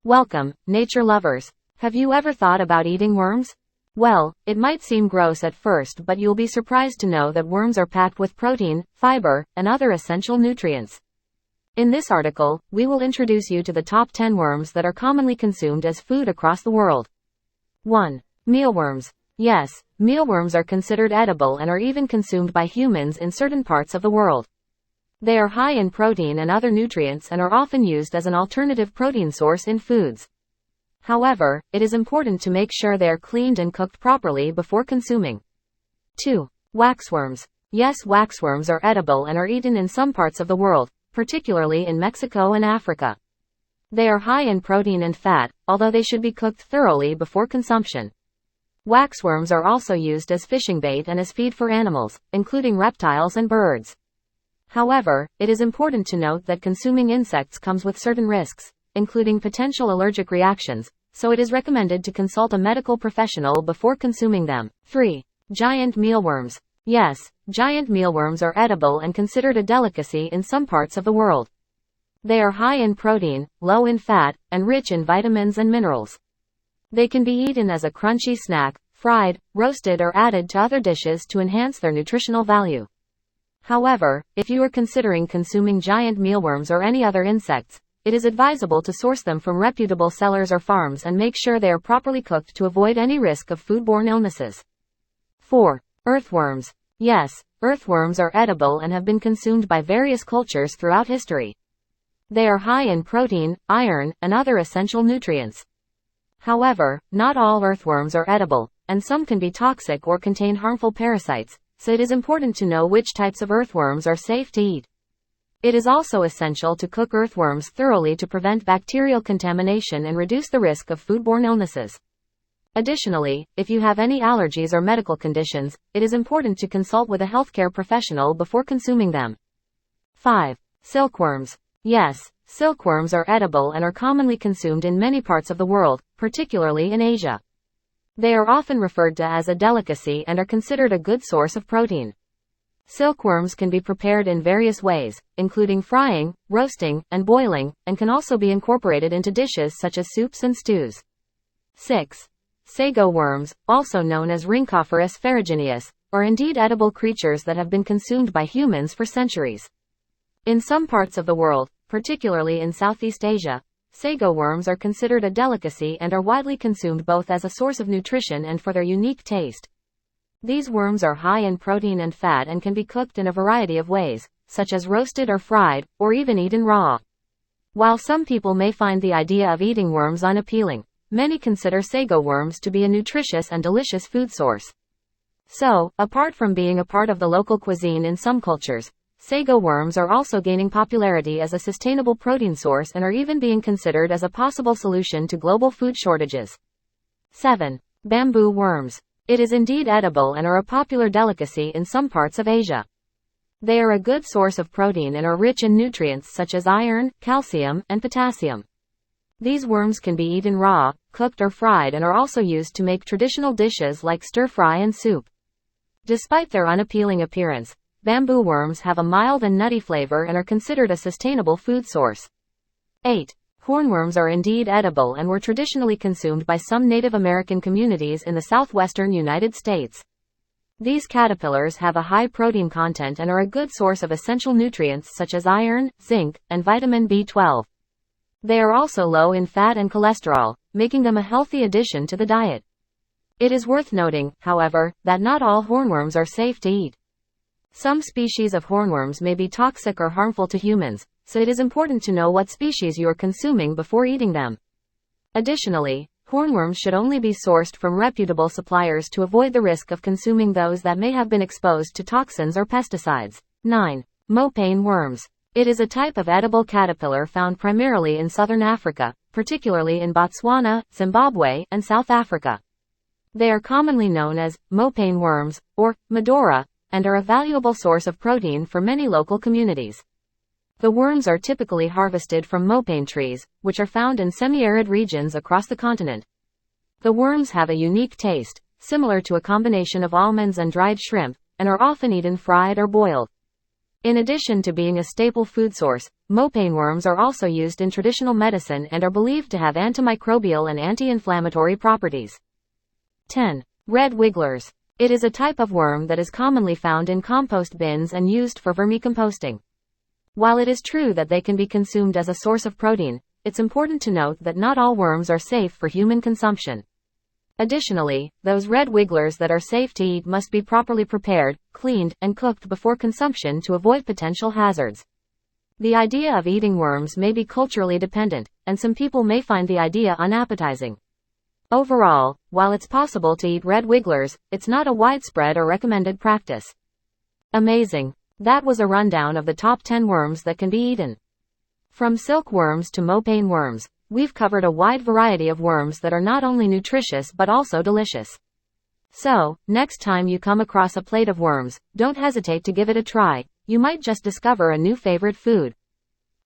Welcome, nature lovers. Have you ever thought about eating worms? Well, it might seem gross at first, but you'll be surprised to know that worms are packed with protein, fiber, and other essential nutrients. In this article, we will introduce you to the top 10 worms that are commonly consumed as food across the world. 1. Mealworms. Yes, mealworms are considered edible and are even consumed by humans in certain parts of the world. They are high in protein and other nutrients and are often used as an alternative protein source in foods. However, it is important to make sure they are cleaned and cooked properly before consuming. 2. Waxworms. Yes, waxworms are edible and are eaten in some parts of the world, particularly in Mexico and Africa. They are high in protein and fat, although they should be cooked thoroughly before consumption. Waxworms are also used as fishing bait and as feed for animals, including reptiles and birds. However, it is important to note that consuming insects comes with certain risks, including potential allergic reactions, so it is recommended to consult a medical professional before consuming them. 3. Giant mealworms. Yes, giant mealworms are edible and considered a delicacy in some parts of the world. They are high in protein, low in fat, and rich in vitamins and minerals. They can be eaten as a crunchy snack, fried, roasted, or added to other dishes to enhance their nutritional value. However, if you are considering consuming giant mealworms or any other insects, it is advisable to source them from reputable sellers or farms and make sure they are properly cooked to avoid any risk of foodborne illnesses. 4. Earthworms. Yes, earthworms are edible and have been consumed by various cultures throughout history. They are high in protein, iron, and other essential nutrients. However, not all earthworms are edible, and some can be toxic or contain harmful parasites, so it is important to know which types of earthworms are safe to eat. It is also essential to cook earthworms thoroughly to prevent bacterial contamination and reduce the risk of foodborne illnesses. Additionally, if you have any allergies or medical conditions, it is important to consult with a healthcare professional before consuming them. 5. Silkworms. Yes, silkworms are edible and are commonly consumed in many parts of the world, particularly in Asia. They are often referred to as a delicacy and are considered a good source of protein. Silkworms can be prepared in various ways, including frying, roasting, and boiling, and can also be incorporated into dishes such as soups and stews. 6. Sago worms, also known as Rhynchophorus ferrugineus, are indeed edible creatures that have been consumed by humans for centuries. In some parts of the world, particularly in Southeast Asia, sago worms are considered a delicacy and are widely consumed both as a source of nutrition and for their unique taste. These worms are high in protein and fat and can be cooked in a variety of ways, such as roasted or fried, or even eaten raw. While some people may find the idea of eating worms unappealing, many consider sago worms to be a nutritious and delicious food source. So, apart from being a part of the local cuisine in some cultures, sago worms are also gaining popularity as a sustainable protein source and are even being considered as a possible solution to global food shortages. 7. Bamboo worms. It is indeed edible and are a popular delicacy in some parts of Asia. They are a good source of protein and are rich in nutrients such as iron, calcium, and potassium. These worms can be eaten raw, cooked or fried and are also used to make traditional dishes like stir-fry and soup. Despite their unappealing appearance, bamboo worms have a mild and nutty flavor and are considered a sustainable food source. 8. Hornworms are indeed edible and were traditionally consumed by some Native American communities in the southwestern United States. These caterpillars have a high protein content and are a good source of essential nutrients such as iron, zinc, and vitamin B12. They are also low in fat and cholesterol, making them a healthy addition to the diet. It is worth noting, however, that not all hornworms are safe to eat. Some species of hornworms may be toxic or harmful to humans, so it is important to know what species you are consuming before eating them. Additionally, hornworms should only be sourced from reputable suppliers to avoid the risk of consuming those that may have been exposed to toxins or pesticides. 9. Mopane worms. It is a type of edible caterpillar found primarily in southern Africa, particularly in Botswana, Zimbabwe, and South Africa. They are commonly known as mopane worms, or medora, and are a valuable source of protein for many local communities. The worms are typically harvested from mopane trees, which are found in semi-arid regions across the continent. The worms have a unique taste, similar to a combination of almonds and dried shrimp, and are often eaten fried or boiled. In addition to being a staple food source, Mopane worms are also used in traditional medicine and are believed to have antimicrobial and anti-inflammatory properties. 10. Red wigglers. It is a type of worm that is commonly found in compost bins and used for vermicomposting. While it is true that they can be consumed as a source of protein, it's important to note that not all worms are safe for human consumption. Additionally, those red wigglers that are safe to eat must be properly prepared, cleaned, and cooked before consumption to avoid potential hazards. The idea of eating worms may be culturally dependent, and some people may find the idea unappetizing. Overall, while it's possible to eat red wigglers, it's not a widespread or recommended practice. Amazing. That was a rundown of the top 10 worms that can be eaten. From silkworms to mopane worms, we've covered a wide variety of worms that are not only nutritious but also delicious. So, next time you come across a plate of worms, don't hesitate to give it a try. You might just discover a new favorite food.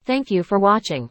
Thank you for watching.